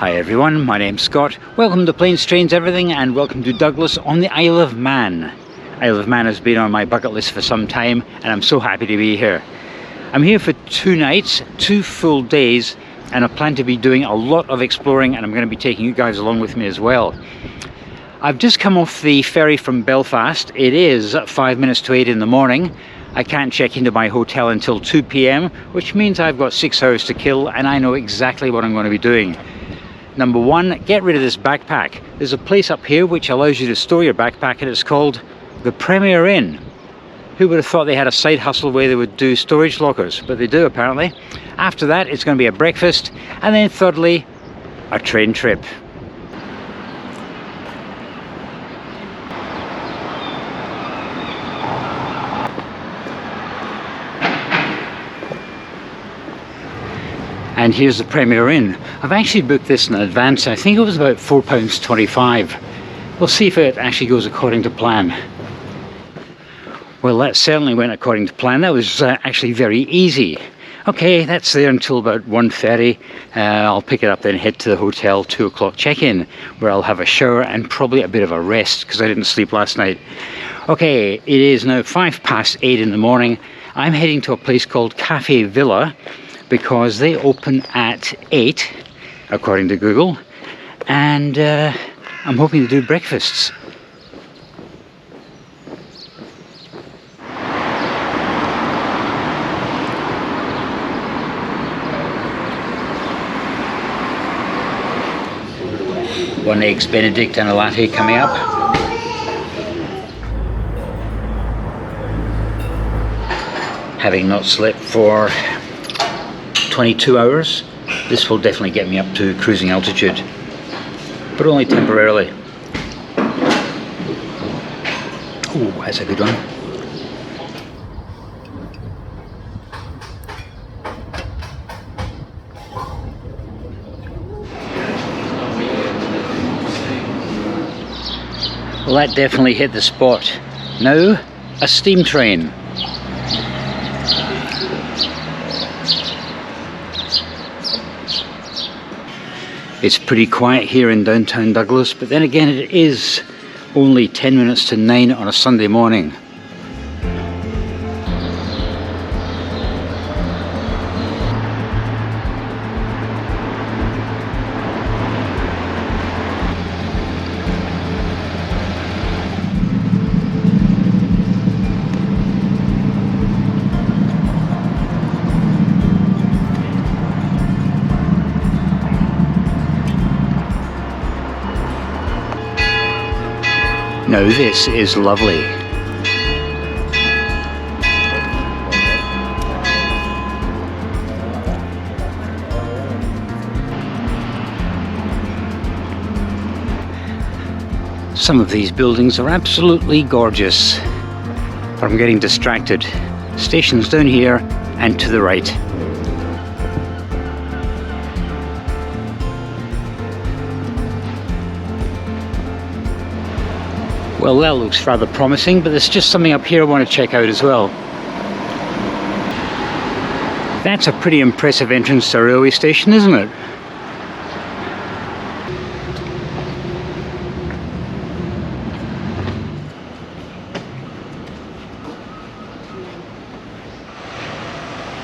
Hi everyone, my name's Scott. Welcome to Planes, Trains, Everything, and welcome to Douglas on the Isle of Man. Isle of Man has been on my bucket list for some time, and I'm so happy to be here. I'm here for 2 nights, 2 full days, and I plan to be doing a lot of exploring, and I'm going to be taking you guys along with me as well. I've just come off the ferry from Belfast. It is 5 minutes to 8 in the morning. I can't check into my hotel until 2 p.m, which means I've got 6 hours to kill, and I know exactly what I'm going to be doing. Number one, get rid of this backpack. There's a place up here which allows you to store your backpack, and it's called the Premier Inn. Who would have thought they had a side hustle where they would do storage lockers? But they do, apparently. After that, it's going to be a breakfast, and then thirdly, a train trip. And here's the Premier Inn. I've actually booked this in advance. I think it was about £4.25. We'll see if it actually goes according to plan. Well, that certainly went according to plan. That was actually very easy. Okay, that's there until about 1:30. I'll pick it up then, head to the hotel, 2 o'clock check-in, where I'll have a shower and probably a bit of a rest because I didn't sleep last night. Okay, it is now 8:05 in the morning. I'm heading to a place called Cafe Vila, because they open at 8, according to Google, and I'm hoping to do breakfasts. One eggs Benedict and a latte coming up. Having not slept for 22 hours, this will definitely get me up to cruising altitude, but only temporarily. Oh, that's a good one. Well, that definitely hit the spot. Now, a steam train. It's pretty quiet here in downtown Douglas, but then again it is only 10 minutes to 9 on a Sunday morning. Now this is lovely. Some of these buildings are absolutely gorgeous, but I'm getting distracted. Station's down here and to the right. Well, that looks rather promising, but there's just something up here I want to check out as well. That's a pretty impressive entrance to a railway station, isn't it?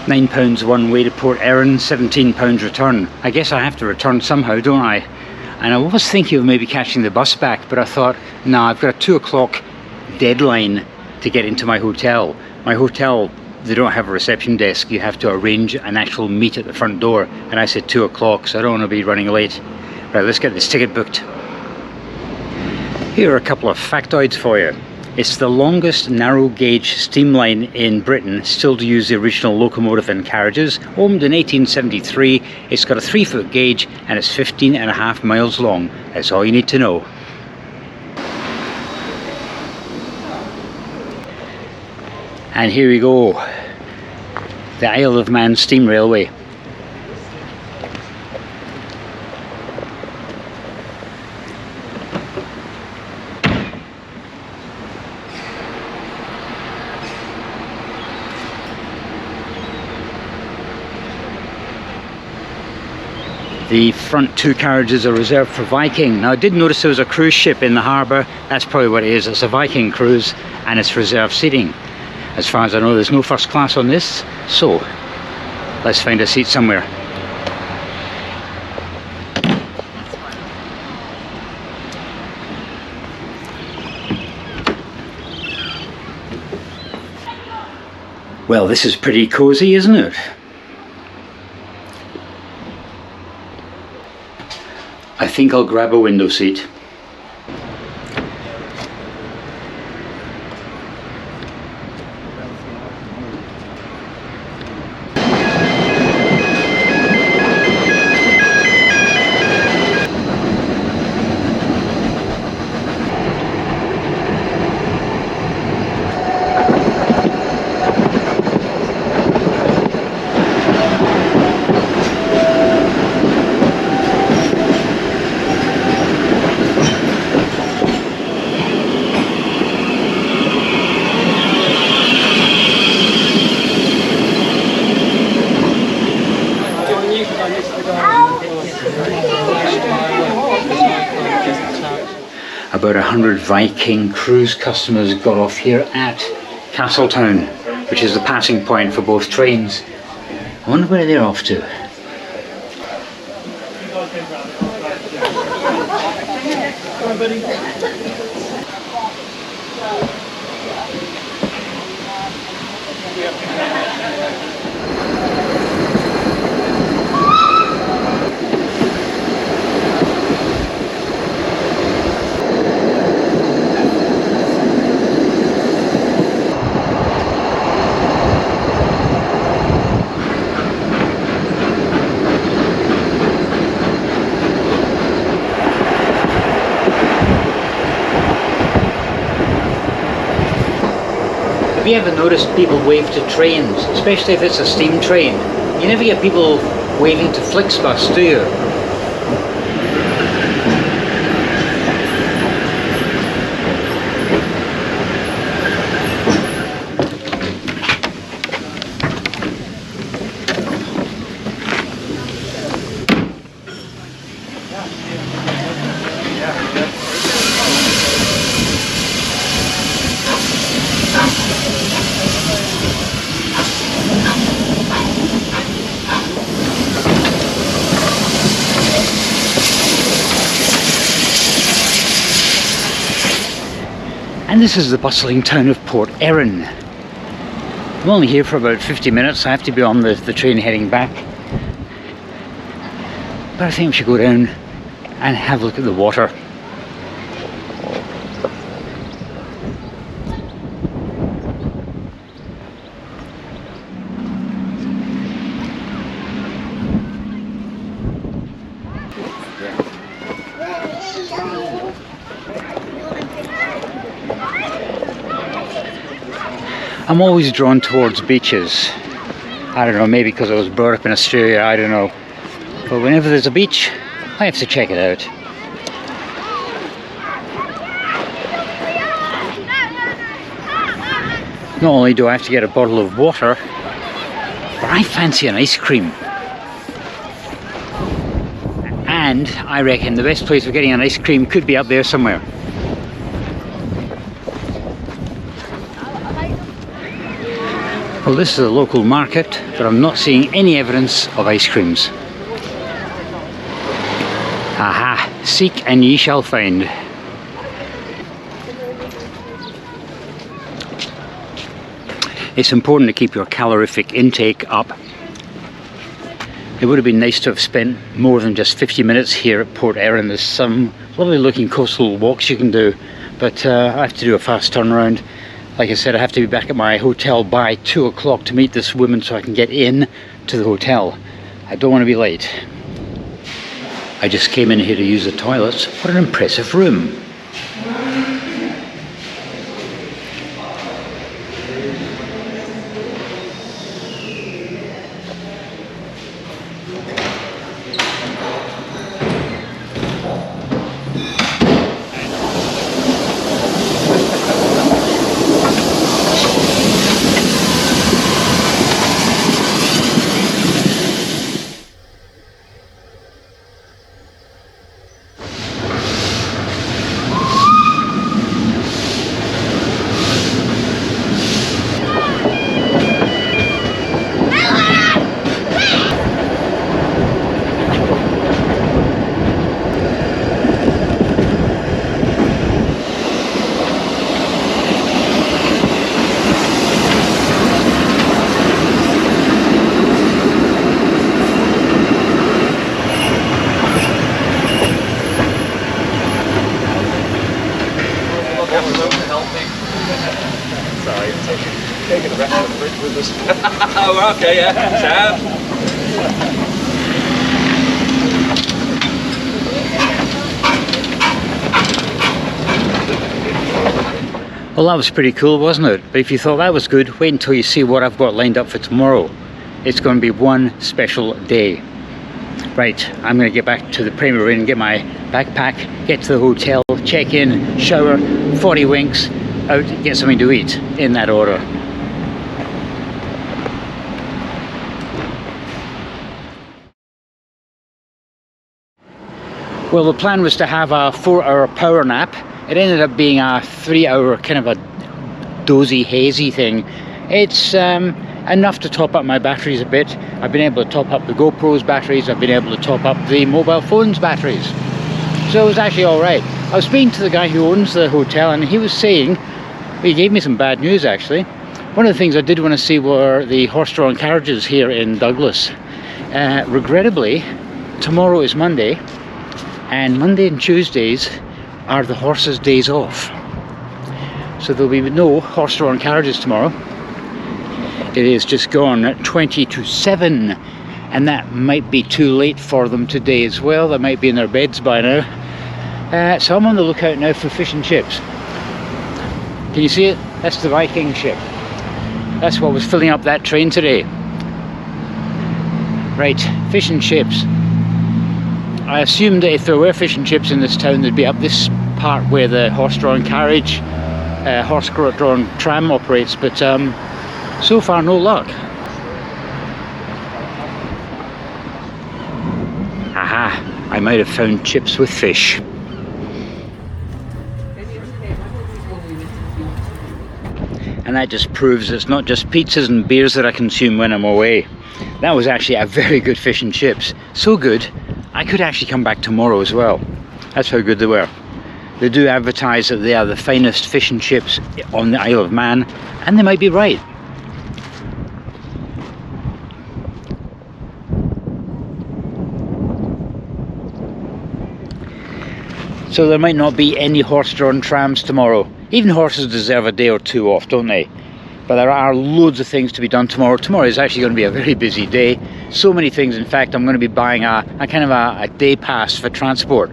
£9 one way to Port Erin, £17 return. I guess I have to return somehow, don't I? And I was thinking of maybe catching the bus back, but I thought, no, I've got a 2 o'clock deadline to get into my hotel. My hotel, they don't have a reception desk. You have to arrange an actual meet at the front door. And I said 2 o'clock, so I don't want to be running late. Right, let's get this ticket booked. Here are a couple of factoids for you. It's the longest narrow gauge steam line in Britain still to use the original locomotive and carriages. Opened in 1873, it's got a 3-foot gauge and it's 15.5 miles long. That's all you need to know. And here we go, the Isle of Man Steam Railway. The front two carriages are reserved for Viking. Now I did notice there was a cruise ship in the harbour. That's probably what it is. It's a Viking cruise and it's reserved seating. As far as I know, there's no first class on this, so let's find a seat somewhere. Well, this is pretty cosy, isn't it? I think I'll grab a window seat. About 100 Viking cruise customers got off here at Castletown, which is the passing point for both trains. I wonder where they're off to. Have you ever noticed people wave to trains, especially if it's a steam train? You never get people waving to Flixbus, do you? And this is the bustling town of Port Erin. I'm only here for about 50 minutes. I have to be on the train heading back. But I think we should go down and have a look at the water. I'm always drawn towards beaches. I don't know, maybe because I was brought up in Australia, I don't know. But whenever there's a beach, I have to check it out. Not only do I have to get a bottle of water, but I fancy an ice cream. And I reckon the best place for getting an ice cream could be up there somewhere. Well, this is a local market, but I'm not seeing any evidence of ice creams. Aha! Seek and ye shall find. It's important to keep your calorific intake up. It would have been nice to have spent more than just 50 minutes here at Port Erin. There's some lovely looking coastal walks you can do, but I have to do a fast turnaround. Like I said, I have to be back at my hotel by 2 o'clock to meet this woman so I can get in to the hotel. I don't want to be late. I just came in here to use the toilets. What an impressive room. breakfast. Oh, okay, yeah. Sam. Well, that was pretty cool, wasn't it? But if you thought that was good, wait until you see what I've got lined up for tomorrow. It's going to be one special day. Right, I'm going to get back to the Premier Inn, get my backpack, get to the hotel, check in, shower, 40 winks, out, get something to eat, in that order. Well, the plan was to have a 4-hour power nap. It ended up being a 3-hour kind of a dozy, hazy thing. It's enough to top up my batteries a bit. I've been able to top up the GoPro's batteries, I've been able to top up the mobile phone's batteries. So it was actually alright. I was speaking to the guy who owns the hotel, and he was saying, he gave me some bad news actually. One of the things I did want to see were the horse-drawn carriages here in Douglas. Regrettably, tomorrow is Monday, and Monday and Tuesdays are the horses' days off. So there'll be no horse-drawn carriages tomorrow. It is just gone 20 to 7, and that might be too late for them today as well. They might be in their beds by now. So I'm on the lookout now for fish and chips. Can you see it? That's the Viking ship. That's what was filling up that train today. Right, fish and chips. I assumed that if there were fish and chips in this town, they'd be up this part where the horse-drawn carriage, horse-drawn tram operates, but so far no luck. Aha, I might have found chips with fish. And that just proves it's not just pizzas and beers that I consume when I'm away. That was actually a very good fish and chips. So good, I could actually come back tomorrow as well. That's how good they were. They do advertise that they are the finest fish and chips on the Isle of Man, and they might be right. So there might not be any horse-drawn trams tomorrow. Even horses deserve a day or two off, don't they? But there are loads of things to be done tomorrow. Tomorrow is actually going to be a very busy day. So many things. In fact, I'm going to be buying a kind of a day pass for transport.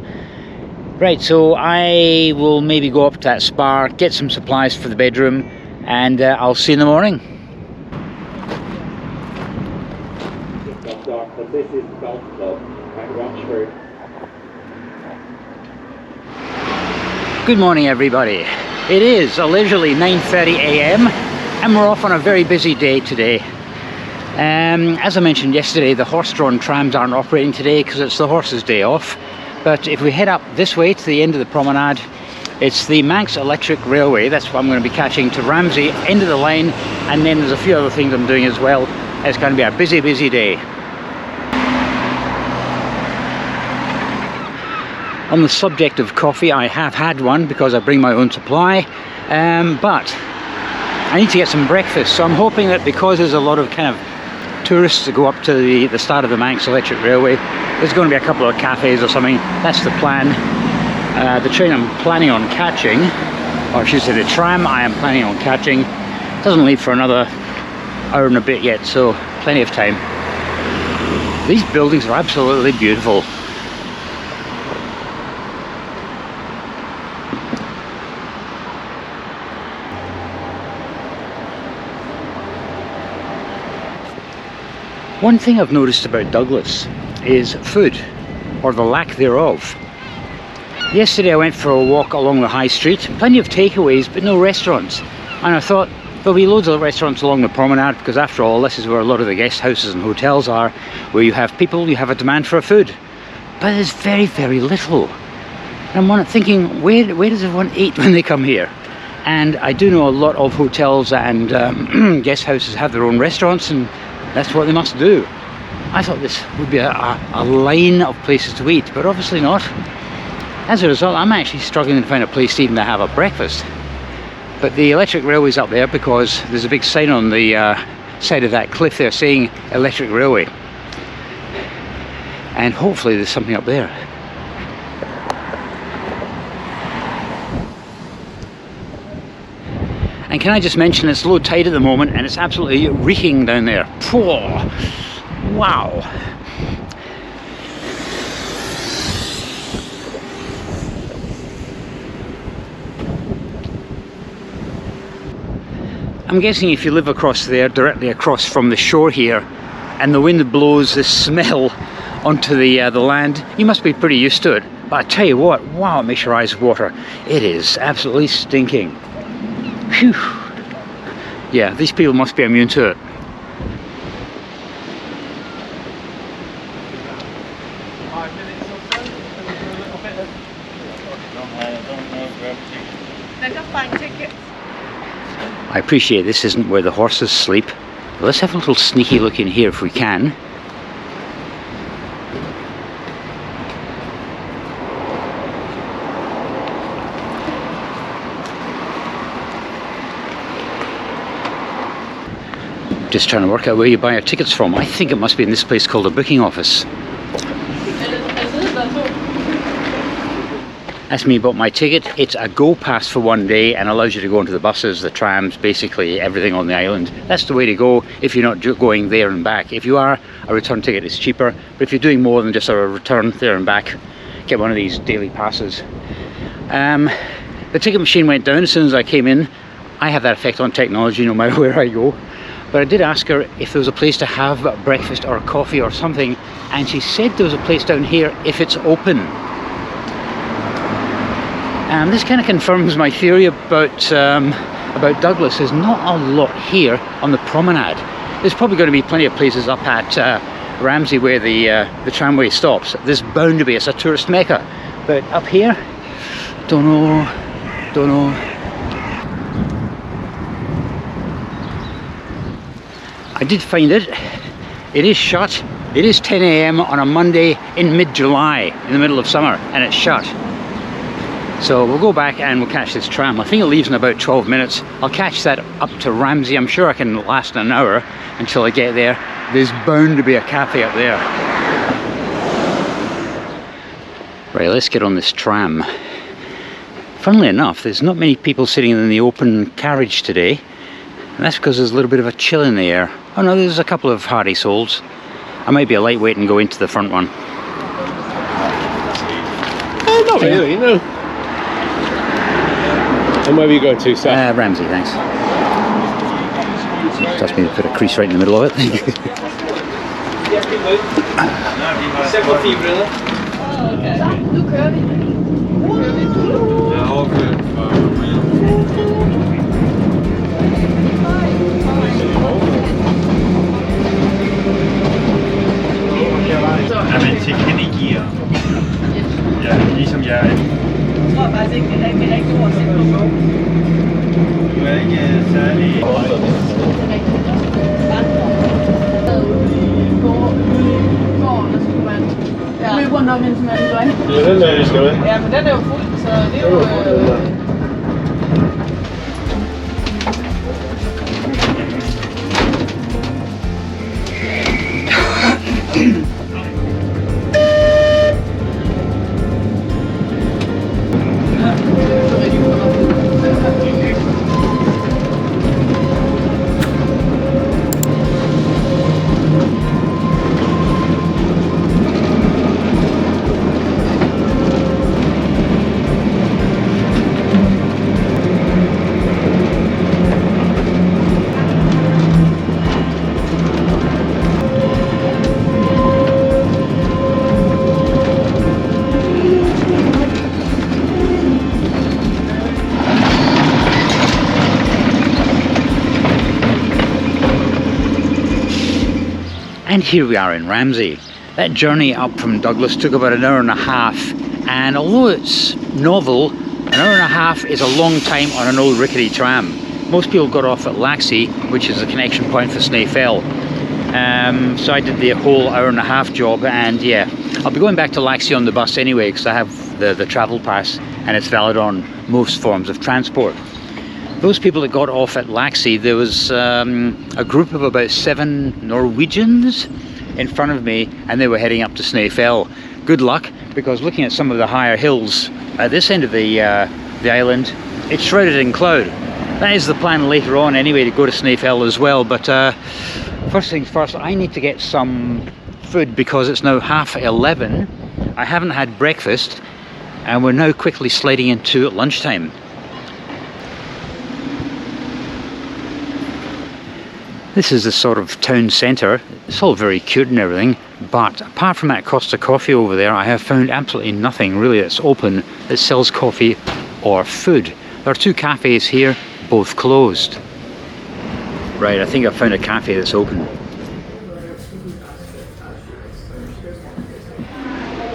Right, so I will maybe go up to that spa, get some supplies for the bedroom, and I'll see you in the morning. This is the golf club at Rochford. Good morning, everybody. It is a leisurely 9:30 a.m. and we're off on a very busy day today. As I mentioned yesterday, the horse-drawn trams aren't operating today because it's the horses' day off. But if we head up this way to the end of the promenade, it's the Manx electric railway. That's what I'm going to be catching to Ramsey, end of the line, and then there's a few other things I'm doing as well. It's going to be a busy, busy day. On the subject of coffee, I have had one because I bring my own supply, but I need to get some breakfast. So I'm hoping that because there's a lot of kind of tourists that go up to the start of the Manx electric railway, there's going to be a couple of cafes or something. That's the plan. The train I'm planning on catching, or I should say the tram I am planning on catching, doesn't leave for another hour and a bit yet, so plenty of time. These buildings are absolutely beautiful. One thing I've noticed about Douglas is food, or the lack thereof. Yesterday I went for a walk along the high street, plenty of takeaways but no restaurants, and I thought there'll be loads of restaurants along the promenade because after all this is where a lot of the guest houses and hotels are, where you have people, you have a demand for food. But there's very, very little. And I'm thinking, where does everyone eat when they come here? And I do know a lot of hotels and guest houses have their own restaurants, and that's what they must do. I thought this would be a line of places to eat, but obviously not. As a result, I'm actually struggling to find a place even to have a breakfast. But the electric railway's up there because there's a big sign on the side of that cliff there saying electric railway. And hopefully there's something up there. And can I just mention, it's low tide at the moment and it's absolutely reeking down there. Poor. Wow. I'm guessing if you live across there, directly across from the shore here, and the wind blows this smell onto the land, you must be pretty used to it. But I tell you what, wow, it makes your eyes water. It is absolutely stinking. Phew. Yeah, these people must be immune to it. I appreciate this isn't where the horses sleep. But let's have a little sneaky look in here if we can. Just trying to work out where you buy your tickets from. I think it must be in this place called a booking office. Asked me about my ticket. It's a go pass for one day and allows you to go into the buses, the trams, basically everything on the island. That's the way to go if you're not going there and back. If you are, a return ticket is cheaper, but if you're doing more than just a return there and back, get one of these daily passes. The ticket machine went down as soon as I came in. I have that effect on technology no matter where I go. But I did ask her if there was a place to have breakfast or coffee or something, and she said there was a place down here if it's open. And this kind of confirms my theory about Douglas. There's not a lot here on the promenade. There's probably going to be plenty of places up at Ramsey where the tramway stops. There's bound to be. It's a tourist mecca. But up here, don't know. I did find it. It is shut. It is 10 AM on a Monday in mid-July, in the middle of summer, and it's shut. So we'll go back and we'll catch this tram. I think it leaves in about 12 minutes. I'll catch that up to Ramsey. I'm sure I can last an hour until I get there. There's bound to be a cafe up there. Right, let's get on this tram. Funnily enough, there's not many people sitting in the open carriage today. And that's because there's a little bit of a chill in the air. Oh no, there's a couple of hardy souls. I might be a lightweight and go into the front one. Not really, no. And where are you going to, sir? Ramsey, thanks. Just asked me to put a crease right in the middle of it. men til Kennegier. Ja, ligesom jeg er. Jeg tror faktisk ikke, det er rigtig ord at sætte på. Du er ikke særlig... Gården, og så kunne man løbe rundt om hendes mand løgn. Det er den der, vi skal med. Ja, men den er jo fuld, så det er jo... And here we are in Ramsey. That journey up from Douglas took about an hour and a half, and although it's novel, an hour and a half is a long time on an old rickety tram. Most people got off at Laxey, which is a connection point for Snaefell. So I did the whole hour and a half job, and yeah, I'll be going back to Laxey on the bus anyway because I have the travel pass and it's valid on most forms of transport. Those people that got off at Laxey, there was a group of about 7 Norwegians in front of me, and they were heading up to Snaefell. Good luck, because looking at some of the higher hills at this end of the island, it's shrouded in cloud. That is the plan later on anyway, to go to Snaefell as well, but first things first, I need to get some food because it's now 11:30. I haven't had breakfast and we're now quickly sliding into lunchtime. This is the sort of town centre. It's all very cute and everything, but apart from that Costa Coffee over there, I have found absolutely nothing really that's open that sells coffee or food. There are two cafes here, both closed. Right, I think I've found a cafe that's open.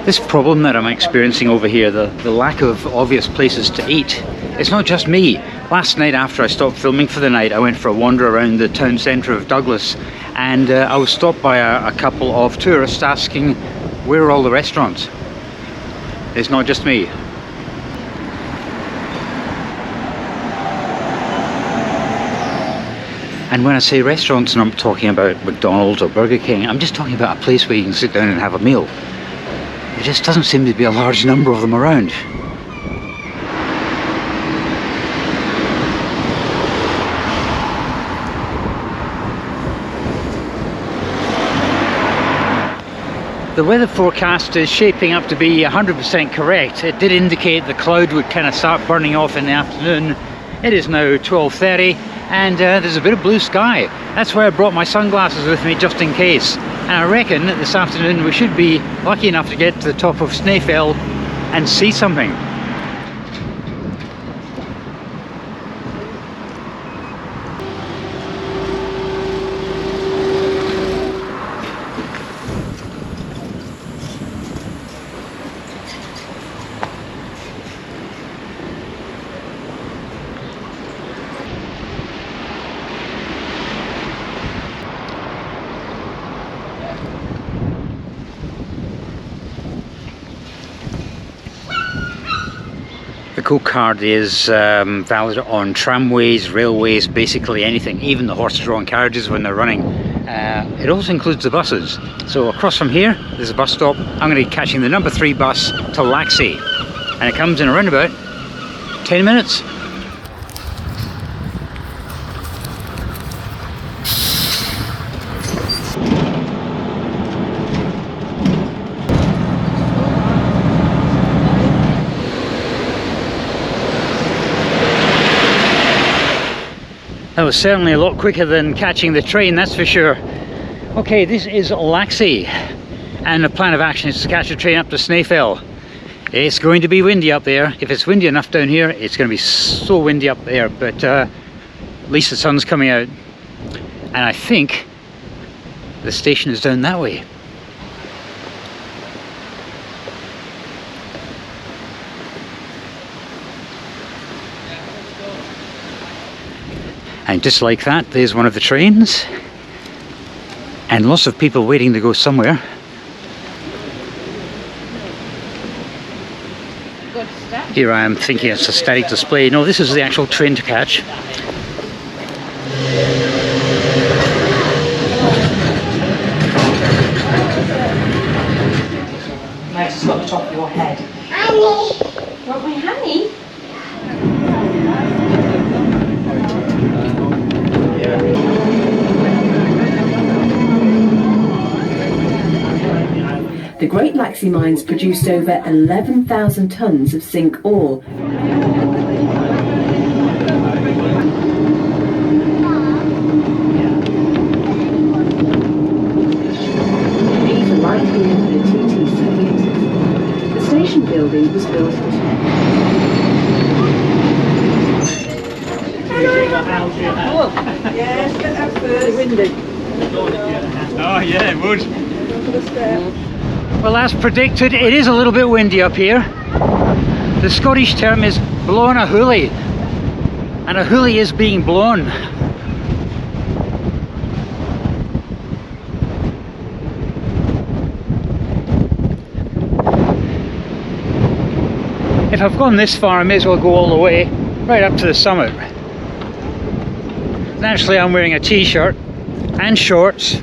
This problem that I'm experiencing over here, the lack of obvious places to eat, it's not just me. Last night after I stopped filming for the night, I went for a wander around the town centre of Douglas, and I was stopped by a couple of tourists asking where are all the restaurants. It's not just me. And when I say restaurants, I'm not talking about McDonald's or Burger King, I'm just talking about a place where you can sit down and have a meal. There just doesn't seem to be a large number of them around. The weather forecast is shaping up to be 100% correct. It did indicate the cloud would kind of start burning off in the afternoon. It is now 12:30 and there's a bit of blue sky. That's why I brought my sunglasses with me just in case. And I reckon that this afternoon we should be lucky enough to get to the top of Snaefell and see something. The Coke card is valid on tramways, railways, basically anything, even the horse-drawn carriages when they're running. It also includes the buses. So across from here, there's a bus stop. I'm going to be catching the number 3 bus to Laxey, and it comes in around about 10 minutes. That was certainly a lot quicker than catching the train, that's for sure. Okay, this is Laxey, and the plan of action is to catch a train up to Snaefell. It's going to be windy up there. If it's windy enough down here, it's going to be so windy up there, but at least the sun's coming out. And I think the station is down that way. And just like that, there's one of the trains, and lots of people waiting to go somewhere. Here I am thinking it's a static display. No, this is the actual train to catch. Nice, it's got the top of your head. Honey! Want my honey? The Great Laxey mines produced over 11,000 tonnes of zinc ore. These are right here for the TT circuit. The station building was built Yes, get that first. Windy. Oh yeah, it would. Well, as predicted, it is a little bit windy up here. The Scottish term is blowing a hoolie, and a hoolie is being blown. If I've gone this far, I may as well go all the way, right up to the summit. Naturally, I'm wearing a t-shirt and shorts.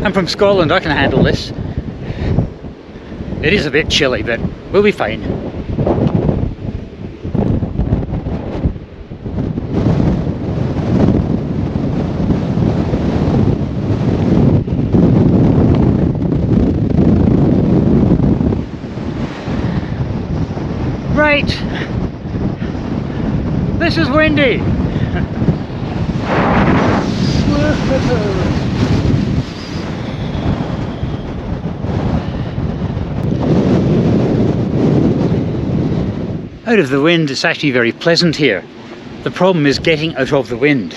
I'm from Scotland, I can handle this. It is a bit chilly, but we'll be fine. right. This is windy. Out of the wind, it's actually very pleasant here. The problem is getting out of the wind.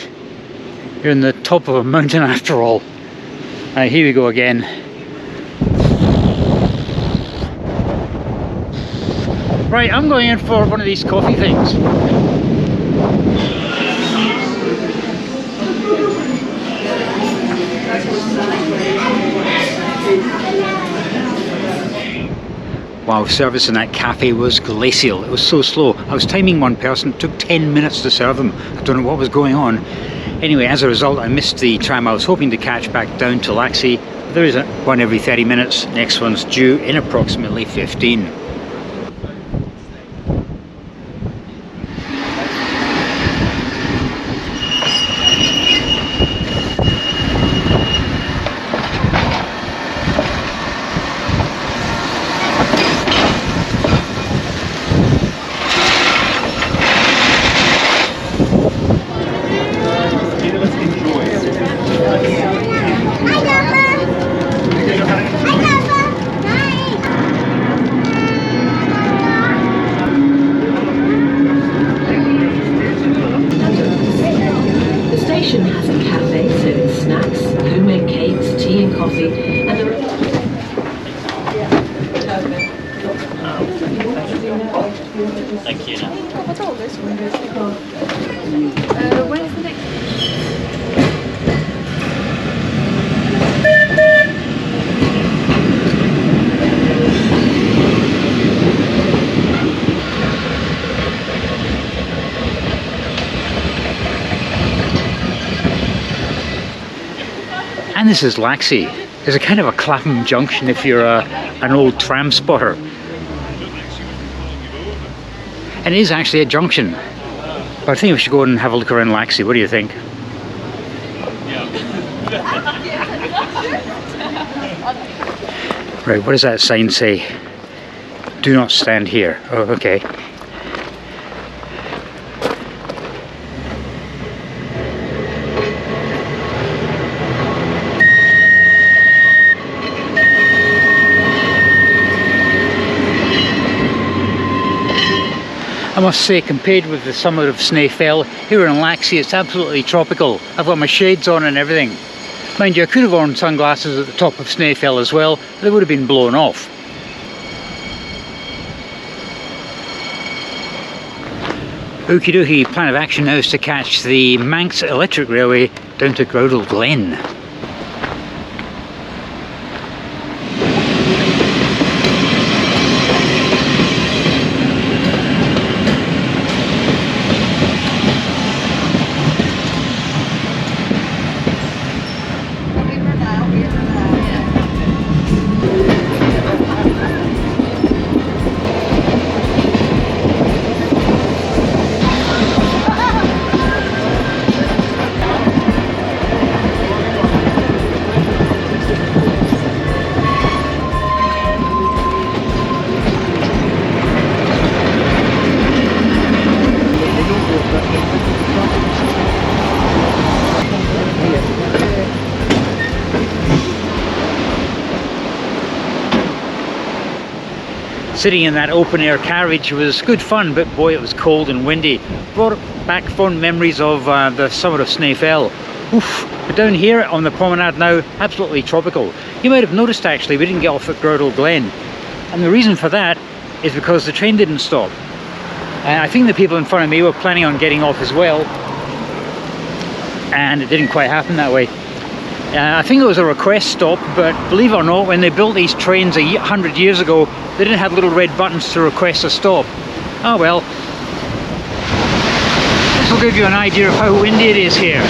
You're in the top of a mountain after all. Here we go again. Right, I'm going in for one of these coffee things. Wow, service in that cafe was glacial. It was so slow. I was timing one person, it took 10 minutes to serve them. I don't know what was going on. Anyway, as a result, I missed the tram I was hoping to catch back down to Laxey. There is one every 30 minutes. Next one's due in approximately 15. Thank you. What's all this one? Where's the next? And this is Laxey. There's a kind of a Clapham junction if you're an old tram spotter. And it is actually a junction. But I think we should go and have a look around Laxey. What do you think? Right, what does that sign say? Do not stand here. Oh, okay. I must say, compared with the summit of Snaefell, here in Laxey it's absolutely tropical. I've got my shades on and everything. Mind you, I could have worn sunglasses at the top of Snaefell as well, but they would have been blown off. Okie dokie, plan of action now is to catch the Manx electric railway down to Groudle Glen. Sitting in that open air carriage was good fun, but boy, it was cold and windy. Brought back fond memories of the summit of Snaefell. Oof. But down here on the promenade now, absolutely tropical. You might have noticed actually we didn't get off at Groudle Glen, and the reason for that is because the train didn't stop. I think the people in front of me were planning on getting off as well, and it didn't quite happen that way. I think it was a request stop, but believe it or not, when they built these trains 100 years ago, they didn't have little red buttons to request a stop. Oh well. This will give you an idea of how windy it is here.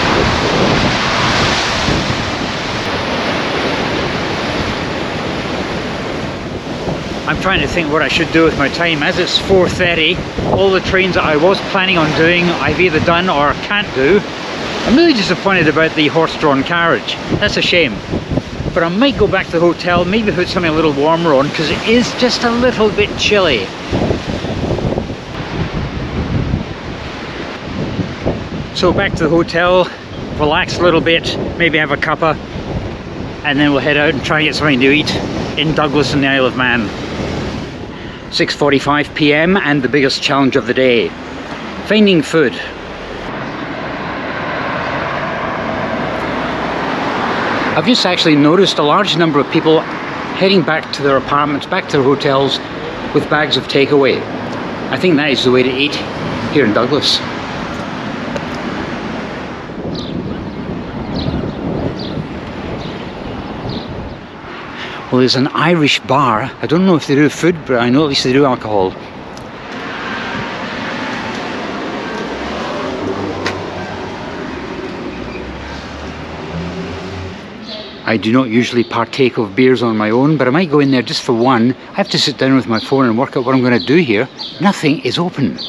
I'm trying to think what I should do with my time. As it's 4:30, all the trains that I was planning on doing, I've either done or can't do. I'm really disappointed about the horse-drawn carriage. That's a shame. But I might go back to the hotel, maybe put something a little warmer on, because it is just a little bit chilly. So back to the hotel, relax a little bit, maybe have a cuppa, and then we'll head out and try and get something to eat in Douglas in the Isle of Man. 6:45 p.m. and the biggest challenge of the day, finding food. I've just actually noticed a large number of people heading back to their apartments, back to their hotels with bags of takeaway. I think that is the way to eat here in Douglas. Well, there's an Irish bar. I don't know if they do food, but I know at least they do alcohol. I do not usually partake of beers on my own, but I might go in there just for one. I have to sit down with my phone and work out what I'm going to do here. Nothing is open.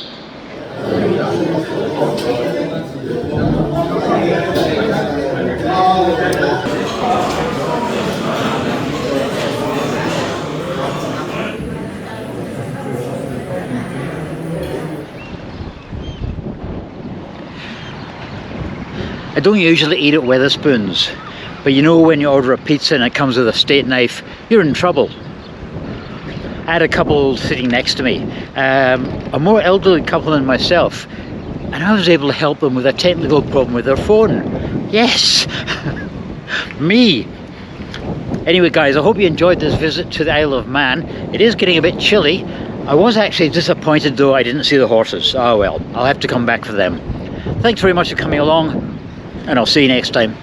I don't usually eat at Wetherspoons, but you know when you order a pizza and it comes with a steak knife, you're in trouble. I had a couple sitting next to me, a more elderly couple than myself, and I was able to help them with a technical problem with their phone. Yes! Me! Anyway guys, I hope you enjoyed this visit to the Isle of Man. It is getting a bit chilly. I was actually disappointed though I didn't see the horses. Oh well, I'll have to come back for them. Thanks very much for coming along, and I'll see you next time.